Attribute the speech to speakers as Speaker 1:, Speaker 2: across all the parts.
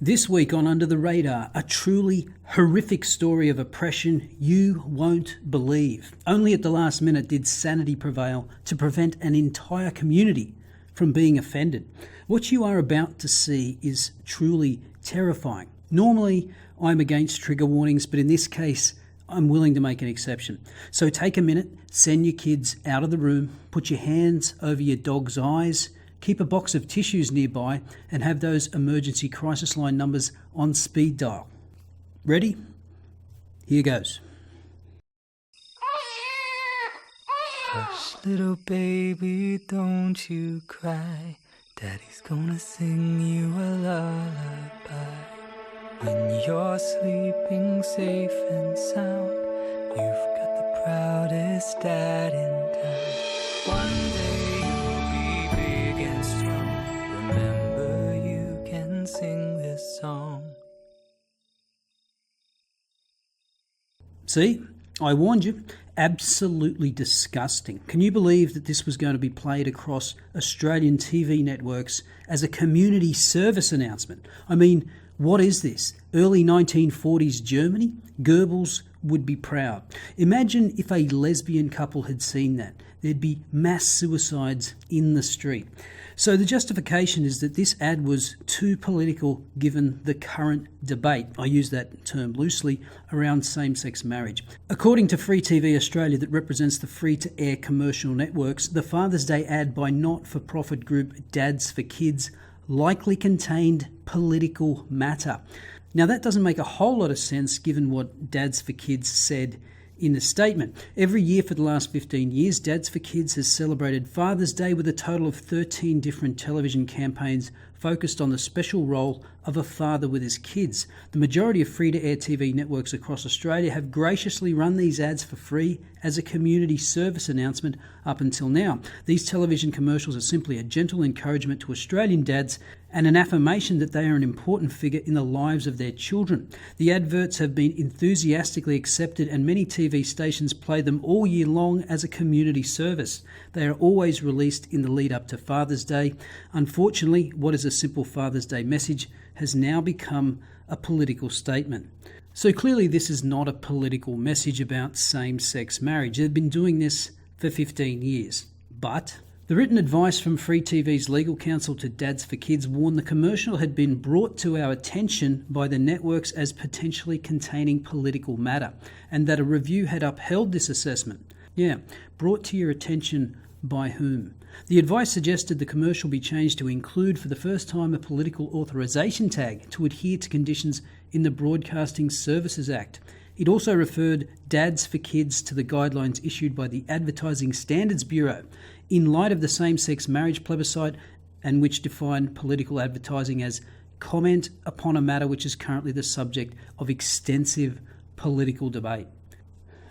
Speaker 1: This week on Under the Radar, a truly horrific story of oppression you won't believe. Only at the last minute did sanity prevail to prevent an entire community from being offended. What you are about to see is truly terrifying. Normally, I'm against trigger warnings, but in this case, I'm willing to make an exception. So take a minute, send your kids out of the room, put your hands over your dog's eyes, keep a box of tissues nearby, and have those emergency crisis line numbers on speed dial. Ready? Here goes.
Speaker 2: Hush, little baby, don't you cry. Daddy's gonna sing you a lullaby. When you're sleeping safe and sound, you've got the proudest dad in town. One day you'll be big and strong. Remember, you can sing this song.
Speaker 1: See? I warned you. Absolutely disgusting. Can you believe that this was going to be played across Australian TV networks as a community service announcement? I mean, what is this? Early 1940s Germany? Goebbels would be proud. Imagine if a lesbian couple had seen that. There'd be mass suicides in the street. So the justification is that this ad was too political given the current debate, I use that term loosely, around same-sex marriage. According to Free TV Australia, that represents the free-to-air commercial networks, the Father's Day ad by not-for-profit group Dads for Kids likely contained political matter. Now that doesn't make a whole lot of sense given what Dads for Kids said in the statement. Every year for the last 15 years, Dads for Kids has celebrated Father's Day with a total of 13 different television campaigns focused on the special role of a father with his kids. The majority of free-to-air TV networks across Australia have graciously run these ads for free as a community service announcement up until now. These television commercials are simply a gentle encouragement to Australian dads and an affirmation that they are an important figure in the lives of their children. The adverts have been enthusiastically accepted and many TV stations play them all year long as a community service. They are always released in the lead up to Father's Day. Unfortunately, what is a simple Father's Day message has now become a political statement. So clearly this is not a political message about same-sex marriage. They've been doing this for 15 years. But the written advice from Free TV's legal counsel to Dads for Kids warned the commercial had been brought to our attention by the networks as potentially containing political matter, and that a review had upheld this assessment. Yeah, brought to your attention by whom? The advice suggested the commercial be changed to include for the first time a political authorisation tag to adhere to conditions in the Broadcasting Services Act. It also referred Dads for Kids to the guidelines issued by the Advertising Standards Bureau in light of the same-sex marriage plebiscite, and which defined political advertising as comment upon a matter which is currently the subject of extensive political debate.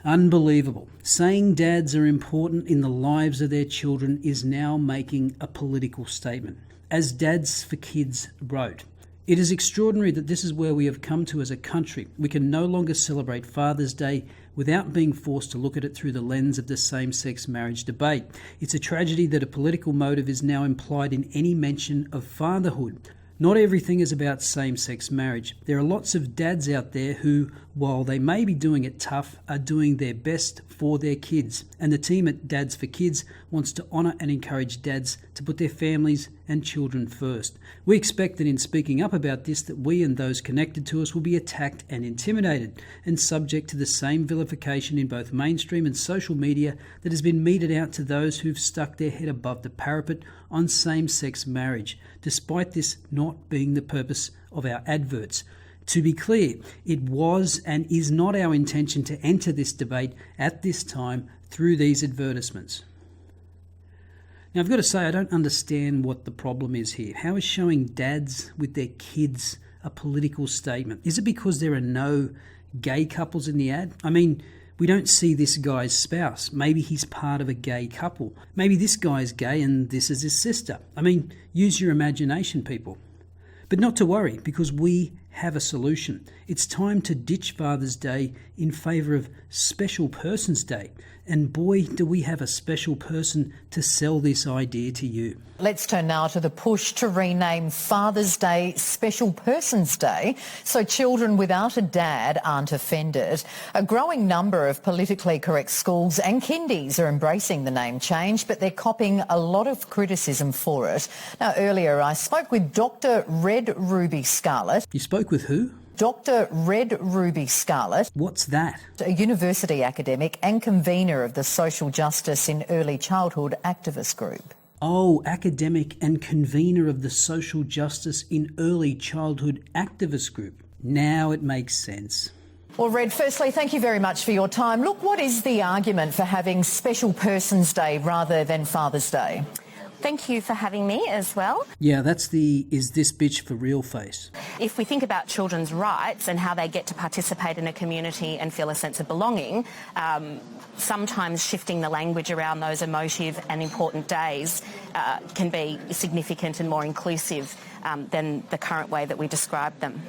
Speaker 1: Unbelievable. Saying dads are important in the lives of their children is now making a political statement. As Dads for Kids wrote, "It is extraordinary that this is where we have come to as a country. We can no longer celebrate Father's Day without being forced to look at it through the lens of the same-sex marriage debate. It's a tragedy that a political motive is now implied in any mention of fatherhood. Not everything is about same-sex marriage. There are lots of dads out there who, while they may be doing it tough, are doing their best for their kids. And the team at Dads for Kids wants to honour and encourage dads to put their families and children first. We expect that in speaking up about this, that we and those connected to us will be attacked and intimidated and subject to the same vilification in both mainstream and social media that has been meted out to those who've stuck their head above the parapet on same-sex marriage, despite this not being the purpose of our adverts. To be clear, it was and is not our intention to enter this debate at this time through these advertisements." Now, I've got to say, I don't understand what the problem is here. How is showing dads with their kids a political statement? Is it because there are no gay couples in the ad? I mean, we don't see this guy's spouse. Maybe he's part of a gay couple. Maybe this guy's gay and this is his sister. I mean, use your imagination, people. But not to worry, because we have a solution. It's time to ditch Father's Day in favour of Special Persons Day. And boy, do we have a special person to sell this idea to you.
Speaker 3: Let's turn now to the push to rename Father's Day Special Persons Day so children without a dad aren't offended. A growing number of politically correct schools and kindies are embracing the name change, but they're copping a lot of criticism for it. Now, earlier I spoke with Dr. Red Ruby Scarlett.
Speaker 1: You spoke with who?
Speaker 3: Dr. Red Ruby Scarlett.
Speaker 1: What's that?
Speaker 3: A university academic and convener of the Social Justice in Early Childhood activist group.
Speaker 1: Oh, academic and convener of the Social Justice in Early Childhood activist group. Now it makes sense.
Speaker 3: Well, Red, firstly, thank you very much for your time. Look, what is the argument for having Special Persons Day rather than Father's Day?
Speaker 4: Thank you for having me as well.
Speaker 1: Yeah, that's the "is this bitch for real" face.
Speaker 4: If we think about children's rights and how they get to participate in a community and feel a sense of belonging, sometimes shifting the language around those emotive and important days can be significant and more inclusive than the current way that we describe them.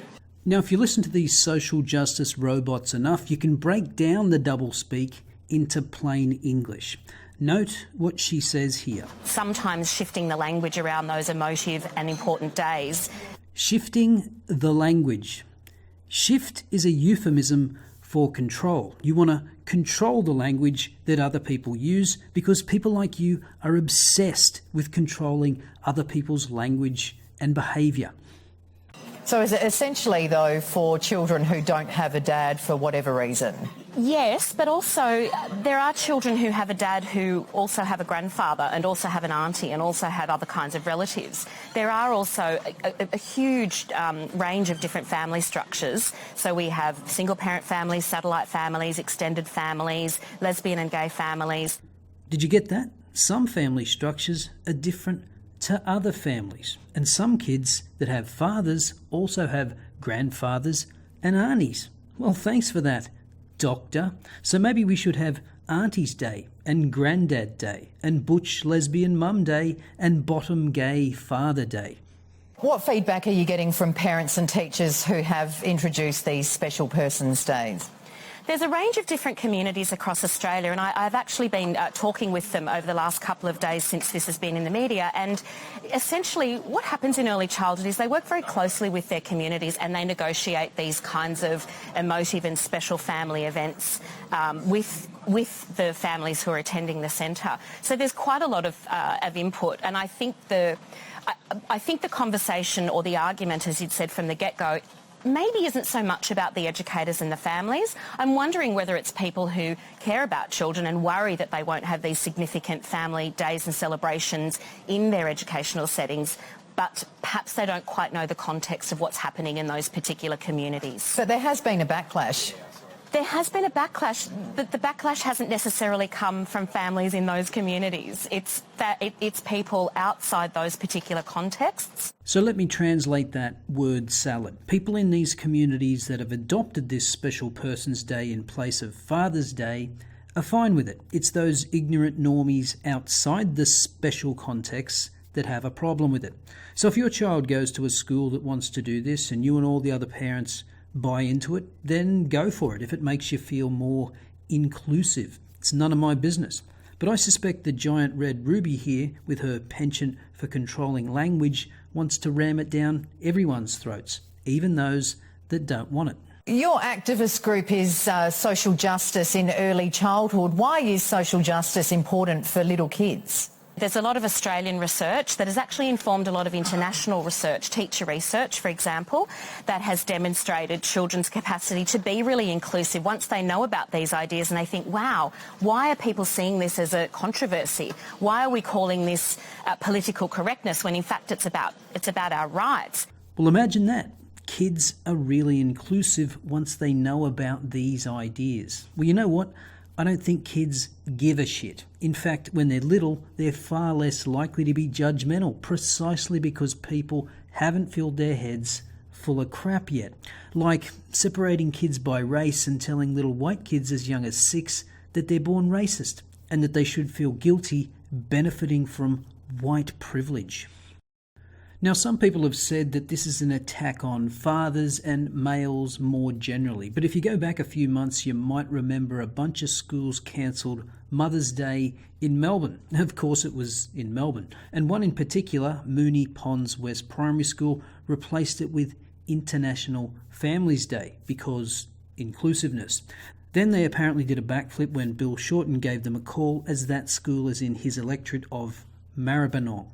Speaker 1: Now, if you listen to these social justice robots enough, you can break down the doublespeak into plain English. Note what she says here.
Speaker 4: Sometimes shifting the language around those emotive and important days.
Speaker 1: Shifting the language. Shift is a euphemism for control. You want to control the language that other people use because people like you are obsessed with controlling other people's language and behaviour.
Speaker 3: So is it essentially, though, for children who don't have a dad for whatever reason?
Speaker 4: Yes, but also there are children who have a dad who also have a grandfather and also have an auntie and also have other kinds of relatives. There are also a huge range of different family structures. So we have single-parent families, satellite families, extended families, lesbian and gay families.
Speaker 1: Did you get that? Some family structures are different to other families. And some kids that have fathers also have grandfathers and aunties. Well, thanks for that, Doctor. So maybe we should have Auntie's Day and Granddad Day and Butch Lesbian Mum Day and Bottom Gay Father Day.
Speaker 3: What feedback are you getting from parents and teachers who have introduced these Special Persons Days?
Speaker 4: There's a range of different communities across Australia, and I've actually been talking with them over the last couple of days since this has been in the media. And essentially what happens in early childhood is they work very closely with their communities and they negotiate these kinds of emotive and special family events with the families who are attending the centre. So there's quite a lot of input, and I think the conversation or the argument, as you'd said from the get-go, maybe isn't so much about the educators and the families. I'm wondering whether it's people who care about children and worry that they won't have these significant family days and celebrations in their educational settings, but perhaps they don't quite know the context of what's happening in those particular communities.
Speaker 3: But there has been a backlash.
Speaker 4: There has been a backlash, but the backlash hasn't necessarily come from families in those communities. It's people outside those particular contexts.
Speaker 1: So let me translate that word salad. People in these communities that have adopted this Special Persons Day in place of Father's Day are fine with it. It's those ignorant normies outside the special contexts that have a problem with it. So if your child goes to a school that wants to do this and you and all the other parents buy into it, then go for it if it makes you feel more inclusive. It's none of my business. But I suspect the giant red ruby here, with her penchant for controlling language, wants to ram it down everyone's throats, even those that don't want it.
Speaker 3: Your activist group is Social Justice in Early Childhood. Why is social justice important for little kids?
Speaker 4: There's a lot of Australian research that has actually informed a lot of international research, teacher research, for example, that has demonstrated children's capacity to be really inclusive once they know about these ideas and they think, wow, why are people seeing this as a controversy? Why are we calling this political correctness when in fact it's about our rights?
Speaker 1: Well, imagine that. Kids are really inclusive once they know about these ideas. Well, you know what? I don't think kids give a shit. In fact, when they're little, they're far less likely to be judgmental, precisely because people haven't filled their heads full of crap yet. Like separating kids by race and telling little white kids as young as 6 that they're born racist and that they should feel guilty benefiting from white privilege. Now, some people have said that this is an attack on fathers and males more generally, but if you go back a few months, you might remember a bunch of schools cancelled Mother's Day in Melbourne. Of course, it was in Melbourne, and one in particular, Moonee Ponds West Primary School, replaced it with International Families Day because inclusiveness. Then they apparently did a backflip when Bill Shorten gave them a call, as that school is in his electorate of Maribyrnong.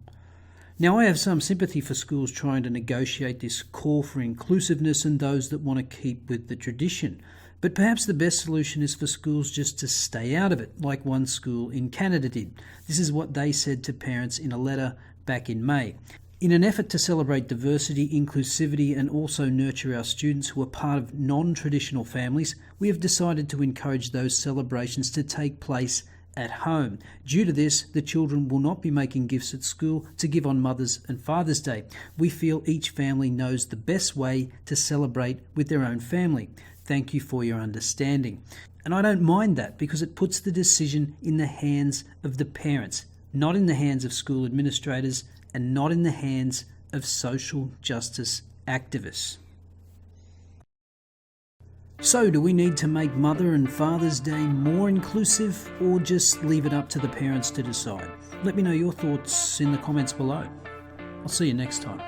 Speaker 1: Now, I have some sympathy for schools trying to negotiate this call for inclusiveness and those that want to keep with the tradition. But perhaps the best solution is for schools just to stay out of it, like one school in Canada did. This is what they said to parents in a letter back in May. In an effort to celebrate diversity, inclusivity, and also nurture our students who are part of non-traditional families, we have decided to encourage those celebrations to take place at home. Due to this, the children will not be making gifts at school to give on Mother's and Father's Day. We feel each family knows the best way to celebrate with their own family. Thank you for your understanding. And I don't mind that because it puts the decision in the hands of the parents, not in the hands of school administrators and not in the hands of social justice activists. So, do we need to make Mother and Father's Day more inclusive or just leave it up to the parents to decide? Let me know your thoughts in the comments below. I'll see you next time.